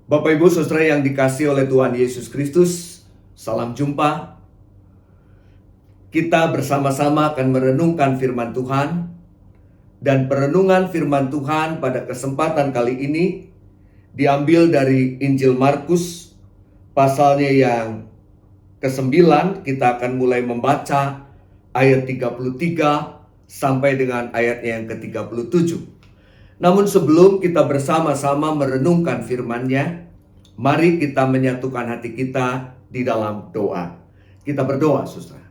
Bapak Ibu Saudara yang dikasihi oleh Tuhan Yesus Kristus, salam jumpa. Kita bersama-sama akan merenungkan firman Tuhan. Dan perenungan firman Tuhan pada kesempatan kali ini diambil dari Injil Markus, pasalnya yang ke-9. Kita akan mulai membaca ayat 33 sampai dengan ayatnya yang ke-37. Namun sebelum kita bersama-sama merenungkan firman-Nya, mari kita menyatukan hati kita di dalam doa. Kita berdoa, saudara.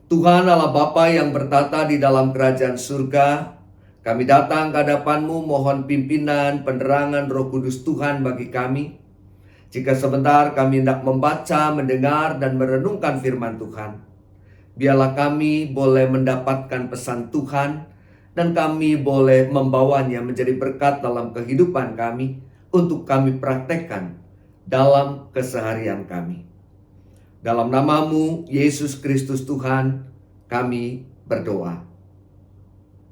Tuhan Allah Bapa yang bertata di dalam kerajaan surga, kami datang ke hadapan-Mu mohon pimpinan, penerangan Roh Kudus Tuhan bagi kami. Jika sebentar kami hendak membaca, mendengar, dan merenungkan firman Tuhan, biarlah kami boleh mendapatkan pesan Tuhan, dan kami boleh membawanya menjadi berkat dalam kehidupan kami, untuk kami praktekkan dalam keseharian kami. Dalam nama-Mu, Yesus Kristus Tuhan, kami berdoa.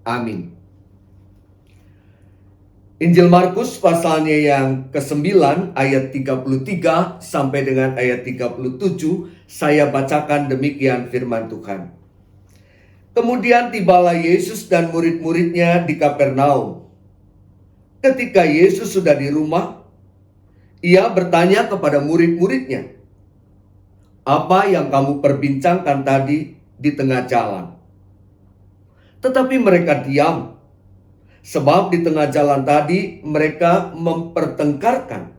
Amin. Injil Markus pasalnya yang ke-9 ayat 33 sampai dengan ayat 37, saya bacakan demikian firman Tuhan. Kemudian tibalah Yesus dan murid-muridnya di Kapernaum. Ketika Yesus sudah di rumah, Ia bertanya kepada murid-muridnya, "Apa yang kamu perbincangkan tadi di tengah jalan?" Tetapi mereka diam, sebab di tengah jalan tadi mereka mempertengkarkan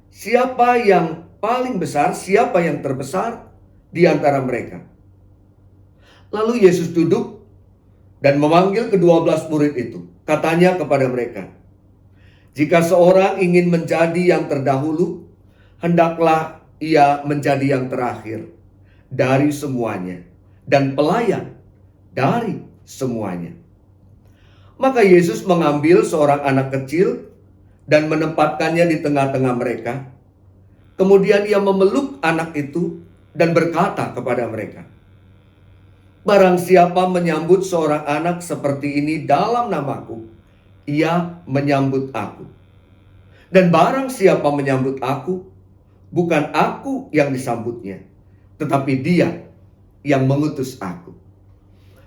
siapa yang paling besar, siapa yang terbesar di antara mereka. Lalu Yesus duduk dan memanggil ke-12 murid itu. Katanya kepada mereka, "Jika seorang ingin menjadi yang terdahulu, hendaklah ia menjadi yang terakhir dari semuanya, dan pelayan dari semuanya." Maka Yesus mengambil seorang anak kecil dan menempatkannya di tengah-tengah mereka. Kemudian Ia memeluk anak itu dan berkata kepada mereka, "Barang siapa menyambut seorang anak seperti ini dalam namaku, ia menyambut aku. Dan barang siapa menyambut aku, bukan aku yang disambutnya, tetapi Dia yang mengutus aku."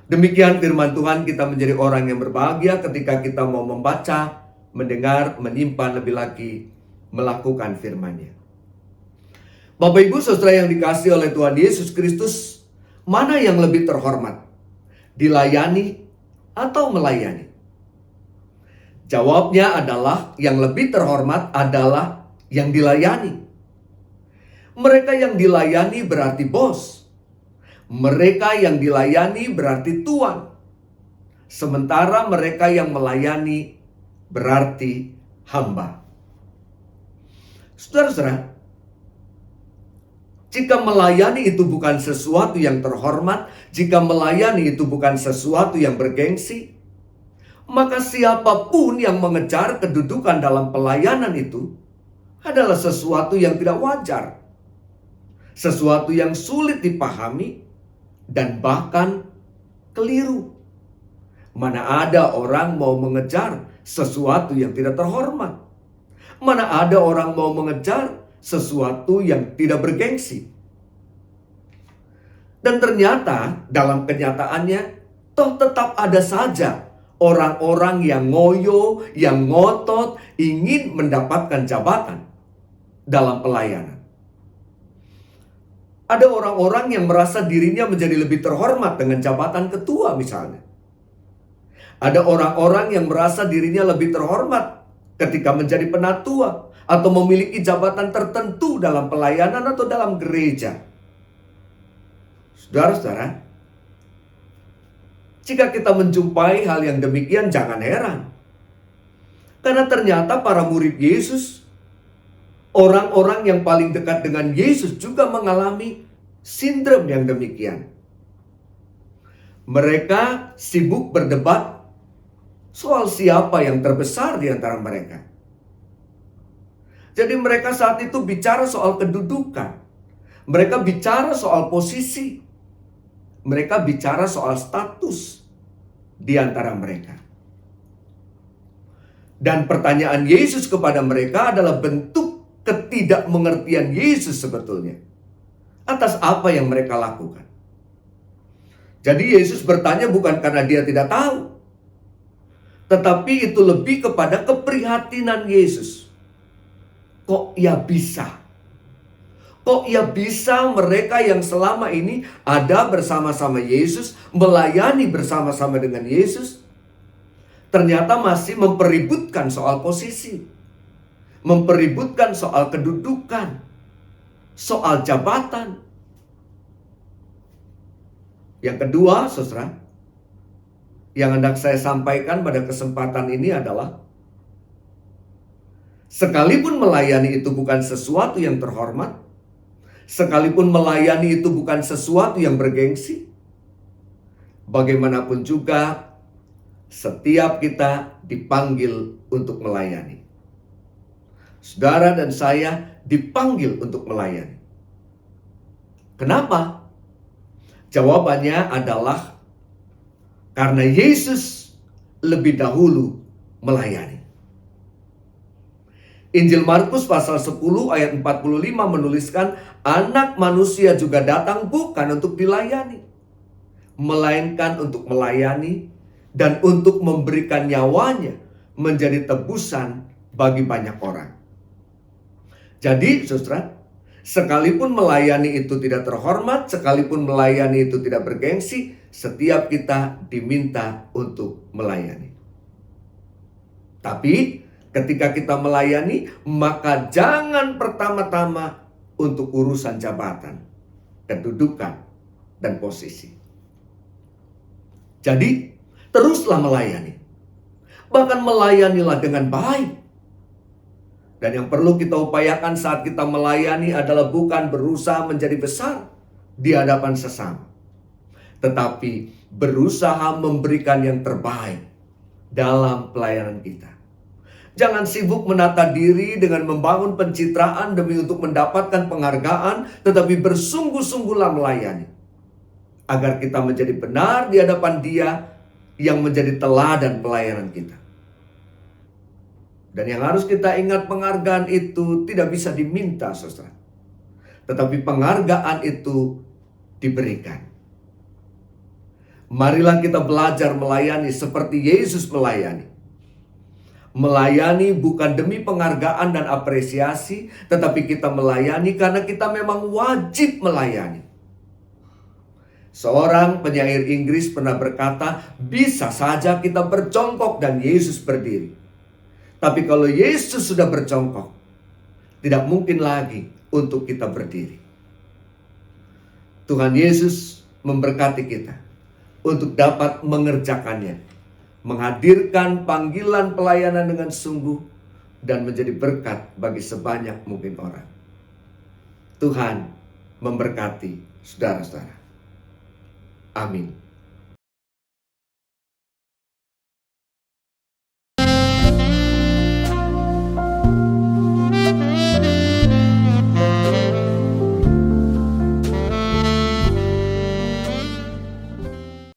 Demikian firman Tuhan. Kita menjadi orang yang berbahagia ketika kita mau membaca, mendengar, menyimpan, lebih lagi melakukan firman-Nya. Bapak Ibu Saudara yang dikasihi oleh Tuhan Yesus Kristus, mana yang lebih terhormat? Dilayani atau melayani? Jawabnya adalah yang lebih terhormat adalah yang dilayani. Mereka yang dilayani berarti bos. Mereka yang dilayani berarti tuan. Sementara mereka yang melayani berarti hamba. Saudara-saudara, jika melayani itu bukan sesuatu yang terhormat, jika melayani itu bukan sesuatu yang bergengsi, maka siapapun yang mengejar kedudukan dalam pelayanan itu adalah sesuatu yang tidak wajar. Sesuatu yang sulit dipahami dan bahkan keliru. Mana ada orang mau mengejar sesuatu yang tidak terhormat. Mana ada orang mau mengejar sesuatu yang tidak bergengsi. Dan ternyata dalam kenyataannya, toh tetap ada saja orang-orang yang ngoyo, yang ngotot, ingin mendapatkan jabatan dalam pelayanan. Ada orang-orang yang merasa dirinya menjadi lebih terhormat dengan jabatan ketua misalnya. Ada orang-orang yang merasa dirinya lebih terhormat ketika menjadi penatua atau memiliki jabatan tertentu dalam pelayanan atau dalam gereja. Saudara-saudara, jika kita menjumpai hal yang demikian, jangan heran. Karena ternyata para murid Yesus, orang-orang yang paling dekat dengan Yesus juga mengalami sindrom yang demikian. Mereka sibuk berdebat soal siapa yang terbesar di antara mereka. Jadi mereka saat itu bicara soal kedudukan. Mereka bicara soal posisi. Mereka bicara soal status di antara mereka. Dan pertanyaan Yesus kepada mereka adalah bentuk ketidakmengertian Yesus sebetulnya atas apa yang mereka lakukan. Jadi Yesus bertanya bukan karena dia tidak tahu, tetapi itu lebih kepada keprihatinan Yesus. Kok ia bisa? Kok ia bisa mereka yang selama ini ada bersama-sama Yesus, melayani bersama-sama dengan Yesus, ternyata masih mempeributkan soal posisi, mempeributkan soal kedudukan, soal jabatan. Yang kedua, saudara, yang hendak saya sampaikan pada kesempatan ini adalah sekalipun melayani itu bukan sesuatu yang terhormat, sekalipun melayani itu bukan sesuatu yang bergengsi, bagaimanapun juga setiap kita dipanggil untuk melayani. Saudara dan saya dipanggil untuk melayani. Kenapa? Jawabannya adalah karena Yesus lebih dahulu melayani. Injil Markus pasal 10 ayat 45 menuliskan, Anak manusia juga datang bukan untuk dilayani, melainkan untuk melayani dan untuk memberikan nyawanya menjadi tebusan bagi banyak orang. Jadi, saudara, sekalipun melayani itu tidak terhormat, sekalipun melayani itu tidak bergengsi, setiap kita diminta untuk melayani. Tapi ketika kita melayani, maka jangan pertama-tama untuk urusan jabatan, kedudukan, dan posisi. Jadi, teruslah melayani. Bahkan melayanilah dengan baik. Dan yang perlu kita upayakan saat kita melayani adalah bukan berusaha menjadi besar di hadapan sesama, tetapi berusaha memberikan yang terbaik dalam pelayanan kita. Jangan sibuk menata diri dengan membangun pencitraan demi untuk mendapatkan penghargaan, tetapi bersungguh-sungguhlah melayani, agar kita menjadi benar di hadapan Dia yang menjadi teladan pelayanan kita. Dan yang harus kita ingat, penghargaan itu tidak bisa diminta, saudara. Tetapi penghargaan itu diberikan. Marilah kita belajar melayani seperti Yesus melayani. Melayani bukan demi penghargaan dan apresiasi, tetapi kita melayani karena kita memang wajib melayani. Seorang penyair Inggris pernah berkata, bisa saja kita berjongkok dan Yesus berdiri. Tapi kalau Yesus sudah berjongkok, tidak mungkin lagi untuk kita berdiri. Tuhan Yesus memberkati kita untuk dapat mengerjakannya, menghadirkan panggilan pelayanan dengan sungguh, dan menjadi berkat bagi sebanyak mungkin orang. Tuhan memberkati saudara-saudara. Amin.